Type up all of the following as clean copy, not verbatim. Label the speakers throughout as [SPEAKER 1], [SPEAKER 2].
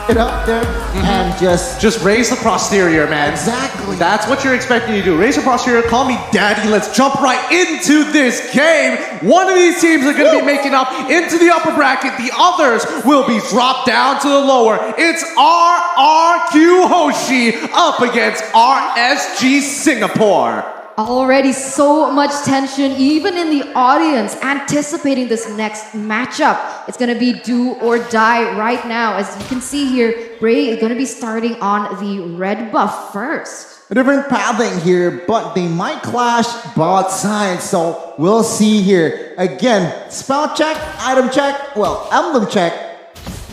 [SPEAKER 1] it up there and just
[SPEAKER 2] raise the posterior, man.
[SPEAKER 1] Exactly.
[SPEAKER 2] That's what you're expecting to do. Raise the posterior, call me daddy. Let's jump right into this game. One of these teams are going to be making up into the upper bracket. The others will be dropped down to the lower. It's RRQ Hoshi up against RSG Singapore.
[SPEAKER 3] Already so much tension, even in the audience, anticipating this next matchup. It's going to be do or die right now. As you can see here, Bray is going to be starting on the red buff first.
[SPEAKER 1] a different pathing here, but they might clash both sides. So we'll see here. Again, spell check, item check, well, emblem check.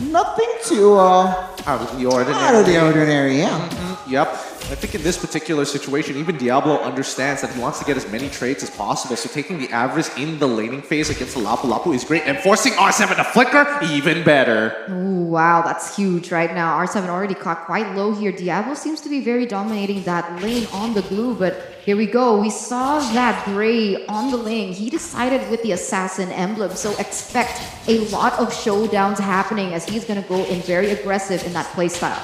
[SPEAKER 1] Nothing too
[SPEAKER 2] out of the ordinary.
[SPEAKER 1] Out of the ordinary, yeah.
[SPEAKER 2] Yep. I think in this particular situation, even Diablo understands that he wants to get as many trades as possible. So taking the average in the laning phase against the Lapu Lapu is great. And forcing R7 to flicker, even better.
[SPEAKER 3] Ooh, wow, that's huge right now. R7 already caught quite low here. Diablo seems to be very dominating that lane on the glue, but here we go. We saw that Bray on the lane. He decided with the Assassin emblem, so expect a lot of showdowns happening as he's going to go in very aggressive in that playstyle.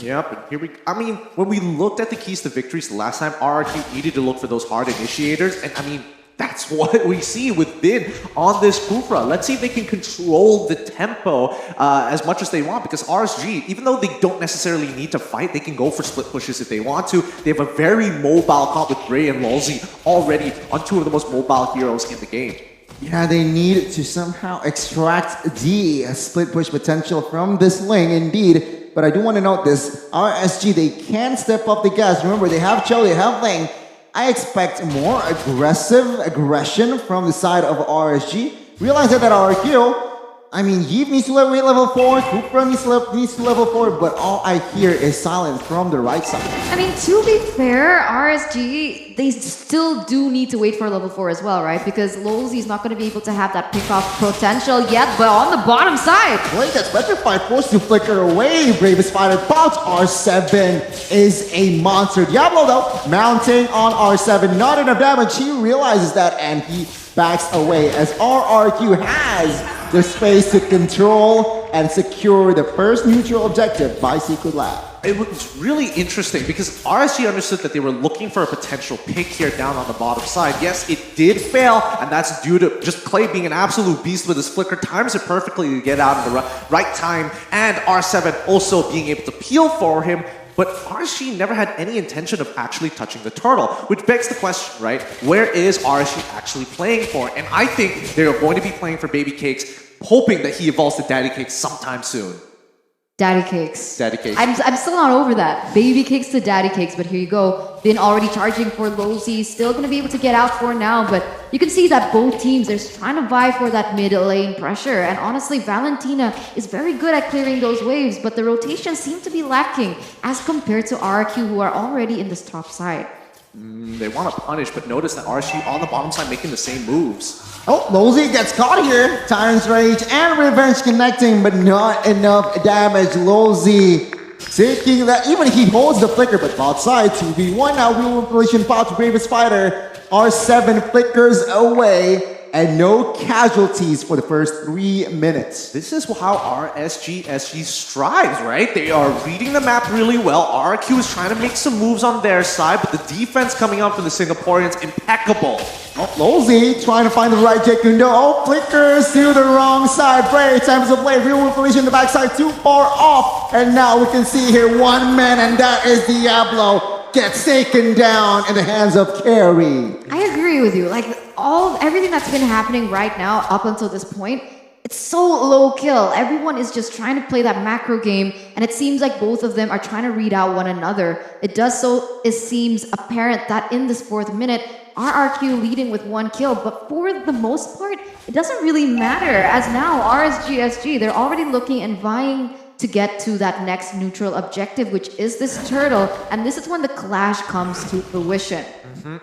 [SPEAKER 2] Yep, and here we... I mean, when we looked at the keys to victories the last time, RRQ needed to look for those hard initiators, and I mean, that's what we see with Bin on this Kufra. Let's see if they can control the tempo as much as they want, because RSG, even though they don't necessarily need to fight, they can go for split pushes if they want to. They have a very mobile comp with Bray and Lolzy already on two of the most mobile heroes in the game.
[SPEAKER 1] Yeah, they need to somehow extract the split push potential from this lane, indeed. But I do want to note this, RSG, they can step up the gas. Remember, they have Cho, they have Lane. I expect more aggressive aggression from the side of RSG. Realize that RRQ, I mean, Yeep needs to level 4, Kufra needs to level 4, but all I hear is silence from the right side.
[SPEAKER 3] I mean, to be fair, RSG, they still do need to wait for level 4 as well, right? Because Lolzy is not going to be able to have that pick-off potential yet, but on the bottom side.
[SPEAKER 1] Blade gets petrified, forced to flicker away. Bravest fighter, but R7 is a monster. Diablo, though, mounting on R7, not enough damage. He realizes that, and he backs away as RRQ has the space to control and secure the first neutral objective by Secret Lab.
[SPEAKER 2] It was really interesting because RSG understood that they were looking for a potential pick here down on the bottom side. Yes, it did fail, and that's due to just Clay being an absolute beast with his flicker. Times it perfectly to get out in the right time, and R7 also being able to peel for him. But RSG never had any intention of actually touching the turtle, which begs the question, right? Where is RSG actually playing for? And I think they're going to be playing for Baby Cakes, hoping that he evolves to Daddy Cakes sometime soon.
[SPEAKER 3] Daddy Cakes.
[SPEAKER 2] Daddy Cakes.
[SPEAKER 3] I'm still not over that. Baby Cakes to Daddy Cakes, but here you go. Been already charging for Lolzy, still going to be able to get out for now, but you can see that both teams are trying to vie for that mid lane pressure, and honestly, Valentina is very good at clearing those waves, but the rotations seem to be lacking as compared to RRQ, who are already in this top side.
[SPEAKER 2] They want to punish, but notice that RSG on the bottom side making the same moves.
[SPEAKER 1] Oh, Lolzy gets caught here. Tyrant's Rage and Revenge connecting, but not enough damage. Lolzy taking that, even he holds the flicker, but outside 2v1 now. Wheel Revelation pops Bravest Fighter. R7 flickers away, and no casualties for the first 3 minutes.
[SPEAKER 2] This is how RSG strives, right? They are reading the map really well. RRQ is trying to make some moves on their side, but the defense coming up from the Singaporeans, impeccable.
[SPEAKER 1] Oh, Lolzy trying to find the right Jekundo. Oh, flickers to the wrong side. Brave times of play. Real Revelation in the backside, too far off. And now we can see here one man, and that is Diablo. Gets taken down in the hands of Carrie.
[SPEAKER 3] I agree with you. Like, everything that's been happening right now up until this point, it's so low kill. Everyone is just trying to play that macro game, and it seems like both of them are trying to read out one another. It seems apparent that in this 4th minute, RRQ leading with 1 kill, but for the most part, it doesn't really matter, as now RSG, they're already looking and vying to get to that next neutral objective, which is this turtle, and this is when the clash comes to fruition.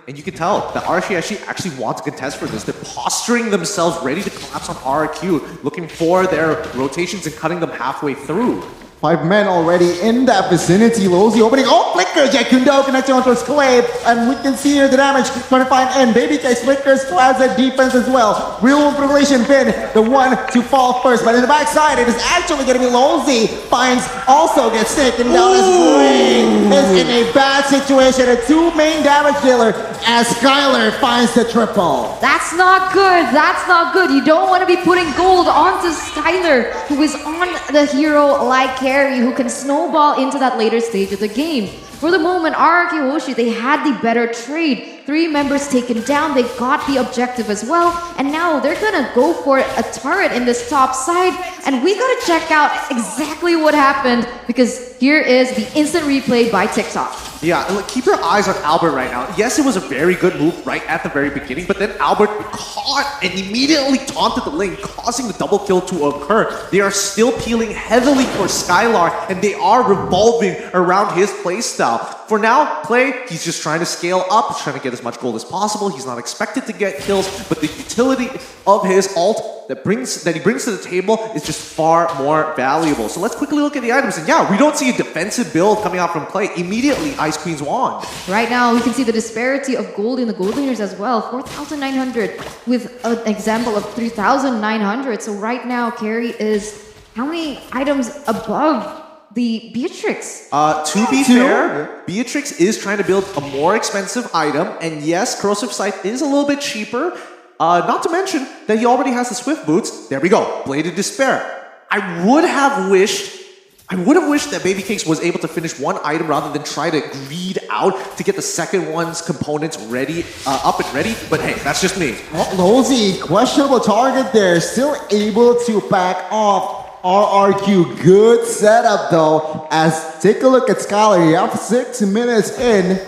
[SPEAKER 2] And you can tell that RSG actually want to contest for this. They're posturing themselves ready to collapse on RRQ, looking for their rotations and cutting them halfway through.
[SPEAKER 1] 5 men already in that vicinity. Lozy opening. Oh, flicker. Jakundo connecting onto his clave. And we can see here the damage trying to find in. Baby Case flickers has a defense as well. Real relation Finn, the one to fall first. But in the backside, it is actually going to be Lozy. Finds also gets taken down as Ring is in a bad situation. A 2 main damage dealer as Skylar finds the triple.
[SPEAKER 3] That's not good. That's not good. You don't want to be putting gold onto Skylar, who is on the hero like carry, who can snowball into that later stage of the game. For the moment, RRQ Hoshi, they had the better trade. 3 members taken down, they got the objective as well, and now they're gonna go for a turret in this top side, and we gotta check out exactly what happened, because here is the instant replay by TikTok.
[SPEAKER 2] Yeah, and keep your eyes on Albert right now. Yes, it was a very good move right at the very beginning, but then Albert caught and immediately taunted the lane, causing the double kill to occur. They are still peeling heavily for Skylar, and they are revolving around his playstyle. For now, Play, he's just trying to scale up, trying to get as much gold as possible. He's not expected to get kills, but the utility of his ult that he brings to the table is just far more valuable. So let's quickly look at the items. And yeah, we don't see a defensive build coming out from Play. Immediately, Ice Queen's wand.
[SPEAKER 3] Right now, we can see the disparity of gold in the gold laners as well. 4,900 with an example of 3,900. So right now, Carry is how many items above the Beatrix?
[SPEAKER 2] To be fair, Beatrix is trying to build a more expensive item, and yes, Corrosive Sight is a little bit cheaper. Not to mention that he already has the Swift Boots. There we go, Bladed Despair. I would have wished that Baby Cakes was able to finish one item rather than try to greed out to get the second one's components ready, up and ready. But hey, that's just me.
[SPEAKER 1] Well, Lozy, questionable target there, still able to back off. RRQ, good setup though, as take a look at Skylar. You have 6 minutes in,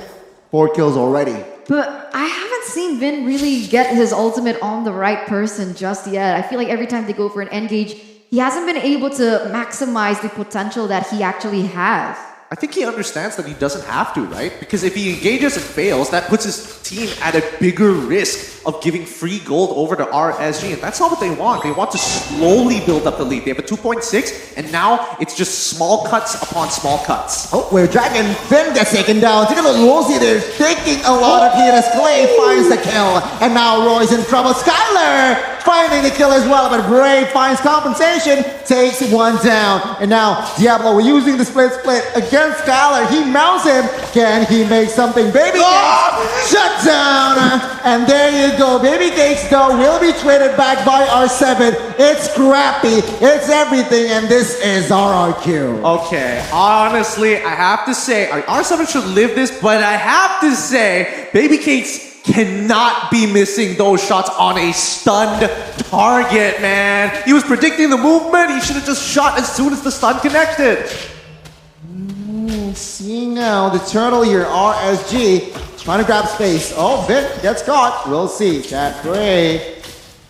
[SPEAKER 1] 4 kills already.
[SPEAKER 3] But I haven't seen Vin really get his ultimate on the right person just yet. I feel like every time they go for an engage, he hasn't been able to maximize the potential that he actually has.
[SPEAKER 2] I think he understands that he doesn't have to, right? Because if he engages and fails, that puts his team at a bigger risk of giving free gold over to RSG, and that's not what they want. They want to slowly build up the lead. They have a 2.6, and now it's just small cuts upon small cuts.
[SPEAKER 1] Oh, where Dragon Finn gets taken down. Take a look, Lozy there, taking a lot of heat as Clay finds the kill. And now Roy's in trouble. Skylar finding the kill as well, but Brave finds compensation, takes one down. And now Diablo, we're using the split against Skylar. He mounts him. Can he make something? Baby Cakes shut down. And there you go. Baby Cakes, though, will be traded back by R7. It's scrappy. It's everything. And this is RRQ.
[SPEAKER 2] Okay, honestly, I have to say, R7 should live this, but I have to say, Baby Cakes cannot be missing those shots on a stunned target, man. He was predicting the movement. He should have just shot as soon as the stun connected.
[SPEAKER 1] Seeing now the turtle here, RSG, trying to grab space. Oh, Vic gets caught. We'll see. Chat Gray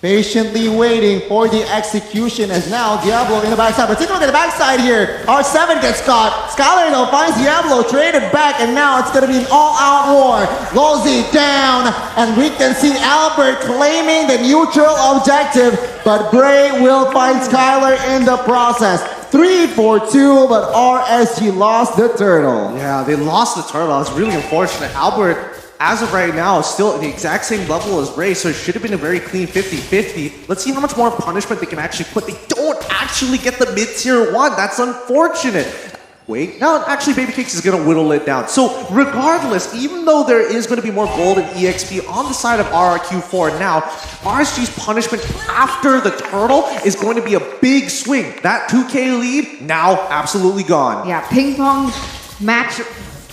[SPEAKER 1] patiently waiting for the execution as now Diablo in the backside. But take a look at the backside here. R7 gets caught. Skylar though finds Diablo, traded back, and now it's going to be an all-out war. Lozy down, and we can see Albert claiming the neutral objective, but Bray will find Skylar in the process. 3-4-2, but RSG lost the turtle.
[SPEAKER 2] Yeah, they lost the turtle. It's really unfortunate. Albert, as of right now, is still at the exact same level as Ray, so it should have been a very clean 50-50. Let's see how much more punishment they can actually put. They don't actually get the mid-tier one. That's unfortunate. Wait, now actually Baby Cakes is going to whittle it down. So regardless, even though there is going to be more gold and EXP on the side of RRQ4 now, RSG's punishment after the turtle is going to be a big swing. That 2K lead, now absolutely gone.
[SPEAKER 3] Yeah, ping pong match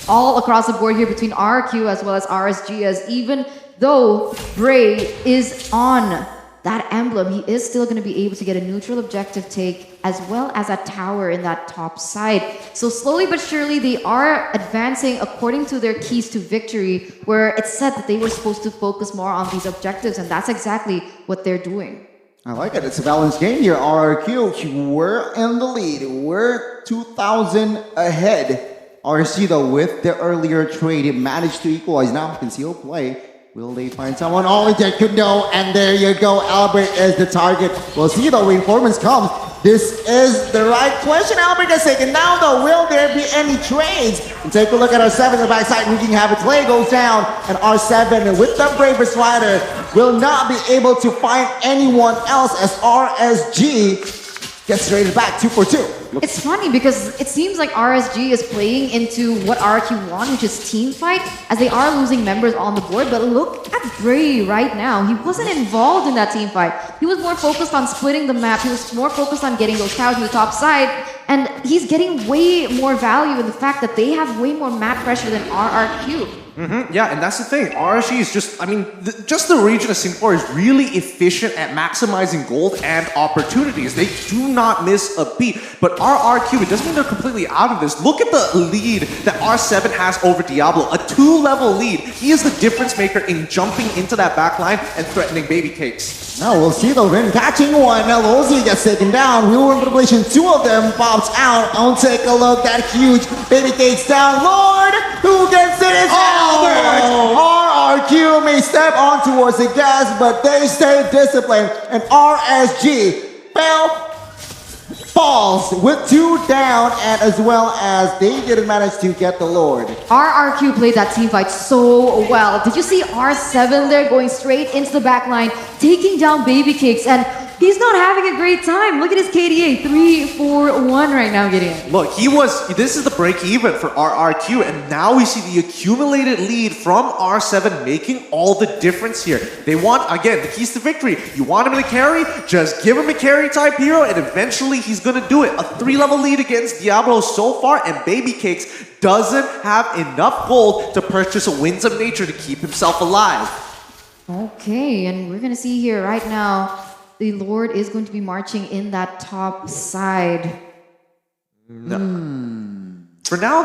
[SPEAKER 3] all across the board here between RRQ as well as RSG, as even though Bray is on that emblem, he is still going to be able to get a neutral objective take as well as a tower in that top side. So slowly but surely they are advancing according to their keys to victory, where it's said that they were supposed to focus more on these objectives, and that's exactly what they're doing.
[SPEAKER 1] I like it. It's a balanced game here. RRQ, we're in the lead. We're 2,000 ahead. RSG, though, with the earlier trade, it managed to equalize. Now, concealed play. Will they find someone? Only they could know. And there you go. Albert is the target. We'll see, though. Reinforcements come. This is the right question. Albert gets taken down though. Will there be any trades? And take a look at R7 in the backside. Wreaking Havoc. Clay goes down. And R7 with the Bravest Rider will not be able to find anyone else as RSG gets traded back 2 for 2.
[SPEAKER 3] It's funny because it seems like RSG is playing into what RRQ want, which is team fight, as they are losing members on the board. But look at Bray right now. He wasn't involved in that team fight. He was more focused on splitting the map. He was more focused on getting those cows to the top side. And he's getting way more value in the fact that they have way more map pressure than RRQ.
[SPEAKER 2] Yeah, and that's the thing. RSG is just, just the region of Singapore is really efficient at maximizing gold and opportunities. They do not miss a beat. But RRQ, it doesn't mean they're completely out of this. Look at the lead that R7 has over Diablo. A 2-level lead. He is the difference maker in jumping into that back line and threatening baby cakes.
[SPEAKER 1] Now we'll see though. Rin catching one. Now Lozzy gets taken down. Real Revelation, 2 of them pops out. I'll take a look. That huge baby cakes down. Lord, who gets it? It's Albert. RRQ may step on towards the gas, but they stay disciplined. And RSG falls with 2 down, and as well as they didn't manage to get the Lord.
[SPEAKER 3] RRQ played that team fight so well. Did you see R7 there going straight into the back line, taking down baby cakes, and he's not having a great time. Look at his KDA, 3-4-1 right now, Gideon.
[SPEAKER 2] Look, this is the break even for RRQ, and now we see the accumulated lead from R7 making all the difference here. They want, again, the keys to victory. You want him to carry? Just give him a carry type hero, and eventually he's gonna do it. A 3-level lead against Diablo so far, and Baby Cakes doesn't have enough gold to purchase a Winds of Nature to keep himself alive.
[SPEAKER 3] Okay, and we're gonna see here right now, the Lord is going to be marching in that top side.
[SPEAKER 2] No. For now,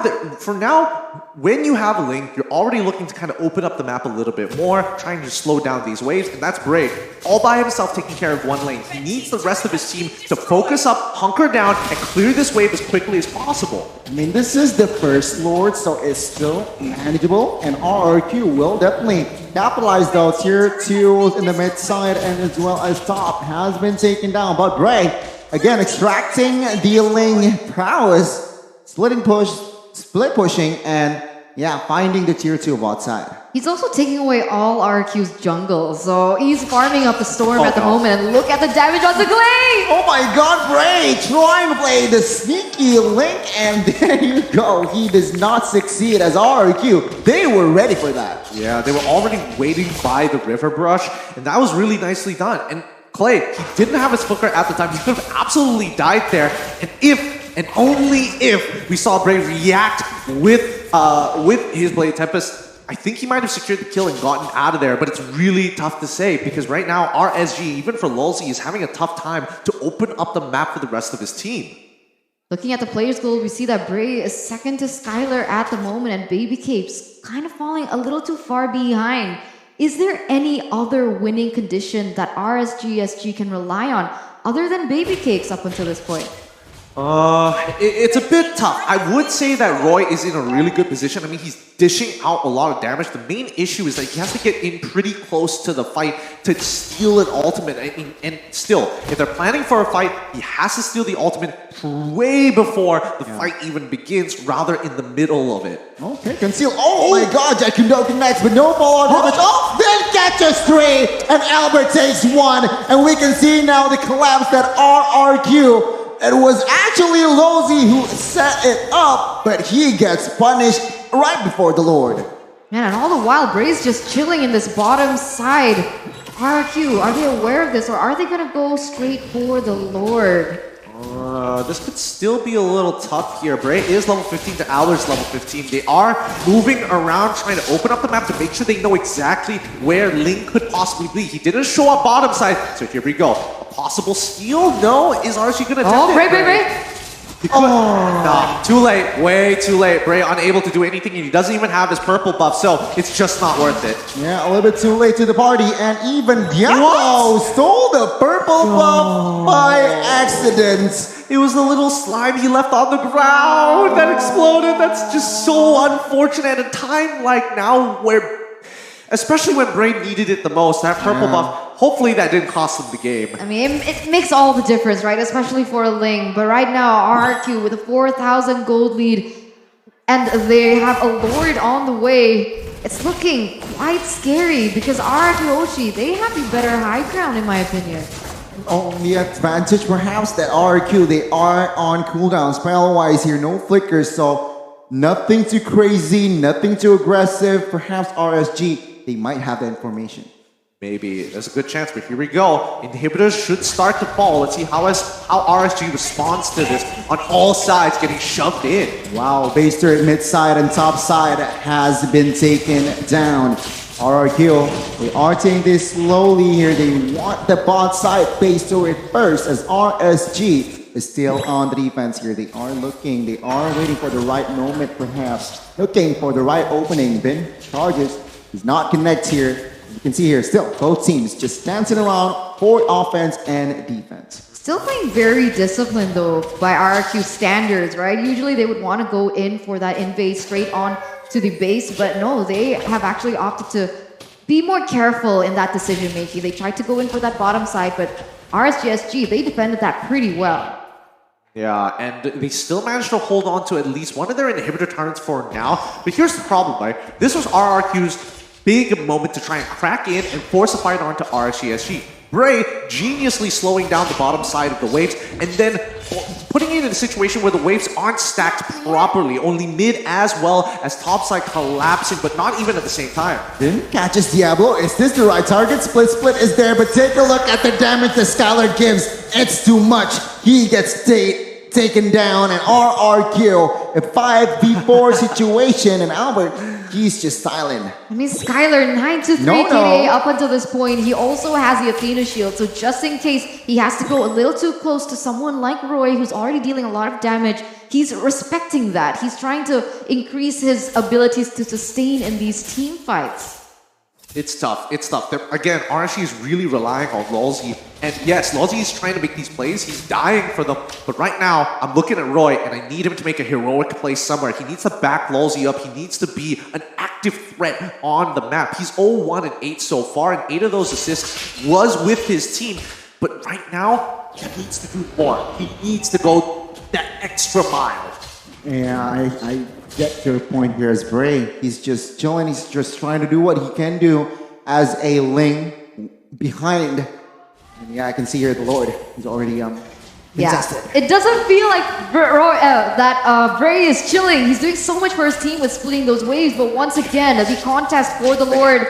[SPEAKER 2] when you have a Link, you're already looking to kind of open up the map a little bit more, trying to slow down these waves, and that's great. All by himself taking care of one lane. He needs the rest of his team to focus up, hunker down, and clear this wave as quickly as possible.
[SPEAKER 1] This is the first Lord, so it's still manageable, and RRQ will definitely capitalize though. Tier 2 in the mid side and as well as top has been taken down, but Bray, again, extracting, dealing prowess, split pushing, and yeah, finding the tier 2 bot side.
[SPEAKER 3] He's also taking away all RQ's jungle, so he's farming up the storm at the moment, and look at the damage on the Clay!
[SPEAKER 1] Oh my god, Bray trying to play the sneaky Link, and there you go. He does not succeed as RRQ. They were ready for that.
[SPEAKER 2] Yeah, they were already waiting by the river brush, and that was really nicely done. And Clay, he didn't have his flicker at the time. He could have absolutely died there, and and only if we saw Bray react with his Blade Tempest, I think he might have secured the kill and gotten out of there, but it's really tough to say because right now RSG, even for Lulzy, is having a tough time to open up the map for the rest of his team.
[SPEAKER 3] Looking at the players' goal, we see that Bray is second to Skylar at the moment, and Baby Capes kind of falling a little too far behind. Is there any other winning condition that RSGSG can rely on other than Baby Cakes up until this point?
[SPEAKER 2] It's a bit tough. I would say that Roy is in a really good position. He's dishing out a lot of damage. The main issue is that he has to get in pretty close to the fight to steal an ultimate. And still, if they're planning for a fight, he has to steal the ultimate way before the fight even begins, rather in the middle of it.
[SPEAKER 1] Okay, conceal. Oh my god, Jack Kundo connects, but no follow-on damage. Oh, then catches 3, and Albert takes 1. And we can see now the collapse that RRQ. It was actually Lozzy who set it up, but he gets punished right before the Lord.
[SPEAKER 3] Man, and all the while, Bray's just chilling in this bottom side. RRQ, are they aware of this, or are they gonna go straight for the Lord?
[SPEAKER 2] This could still be a little tough here. Bray is level 15 to Owler's level 15. They are moving around trying to open up the map to make sure they know exactly where Link could possibly be. He didn't show up bottom side, so here we go. A possible steal? No, is RSG gonna attempt it?
[SPEAKER 3] Bray!
[SPEAKER 2] No, too late, way too late. Bray unable to do anything, and he doesn't even have his purple buff, so it's just not worth it.
[SPEAKER 1] Yeah, a little bit too late to the party, and even Diablo stole the purple buff by accident.
[SPEAKER 2] It was the little slime he left on the ground that exploded. That's just so unfortunate at a time like now where, especially when Bray needed it the most, that purple buff, hopefully that didn't cost them the game.
[SPEAKER 3] I mean, it makes all the difference, right? Especially for a Ling. But right now, RRQ with a 4,000 gold lead, and they have a Lord on the way. It's looking quite scary because RRQ Oshi, they have the better high ground, in my opinion.
[SPEAKER 1] Only advantage perhaps that RRQ, they are on cooldown. Spell-wise here, no flickers, so nothing too crazy, nothing too aggressive. Perhaps RSG, they might have the information.
[SPEAKER 2] Maybe there's a good chance, but here we go. Inhibitors should start to fall. Let's see how RSG responds to this on all sides, getting shoved in.
[SPEAKER 1] Wow, base turret mid side and top side has been taken down. RRQ, they are taking this slowly here. They want the bot side base turret first as RSG is still on the defense here. They are looking, they are waiting for the right moment perhaps. Looking for the right opening. Bin charges, does not connect here. You can see here, still, both teams just dancing around for offense and defense.
[SPEAKER 3] Still playing very disciplined though by RRQ standards, right? Usually they would want to go in for that invade straight on to the base, but no, they have actually opted to be more careful in that decision making. They tried to go in for that bottom side, but RSGSG, they defended that pretty well.
[SPEAKER 2] Yeah, and they still managed to hold on to at least one of their inhibitor turrets for now. But here's the problem, right? This was RRQ's big moment to try and crack in and force a fight onto RSGSG. Bray geniusly slowing down the bottom side of the waves and then putting it in a situation where the waves aren't stacked properly, only mid as well as top side collapsing, but not even at the same time.
[SPEAKER 1] Then catches Diablo. Is this the right target? Split is there, but take a look at the damage that Skylar gives. It's too much. He gets taken down, and RRQ, a 5v4 situation, and Albert, he's just silent.
[SPEAKER 3] I mean, Skylar, 9-3 KDA up until this point. He also has the Athena shield, so just in case he has to go a little too close to someone like Roy, who's already dealing a lot of damage, he's respecting that. He's trying to increase his abilities to sustain in these team fights.
[SPEAKER 2] It's tough. It's tough. Again, RSG is really relying on Lolzy. And yes, Lolzy is trying to make these plays. He's dying for them. But right now, I'm looking at Roy, and I need him to make a heroic play somewhere. He needs to back Lolzy up. He needs to be an active threat on the map. He's 0-1 and 8 so far, and 8 of those assists was with his team. But right now, he needs to do more. He needs to go that extra mile.
[SPEAKER 1] Yeah, I get your point here as Bray. He's just chilling. He's just trying to do what he can do as a Ling behind. And yeah, I can see here the Lord. He's already contested.
[SPEAKER 3] It doesn't feel like Bray is chilling. He's doing so much for his team with splitting those waves. But once again, the contest for the Lord.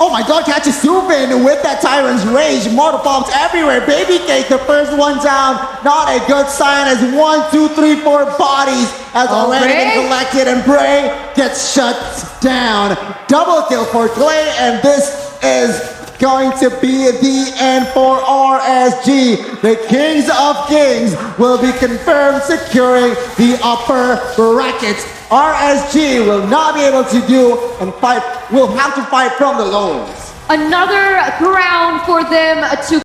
[SPEAKER 1] Oh my god, catches Subin with that Tyrant's Rage. Mortal bombs everywhere. Baby Cake, the first one down. Not a good sign as 1, 2, 3, 4 bodies has already been collected, and Bray gets shut down. Double kill for Clay, and this is going to be the end for RSG. The Kings of Kings will be confirmed securing the upper brackets. RSG will not be able to do and fight, will have to fight from the lows.
[SPEAKER 3] Another crown for them to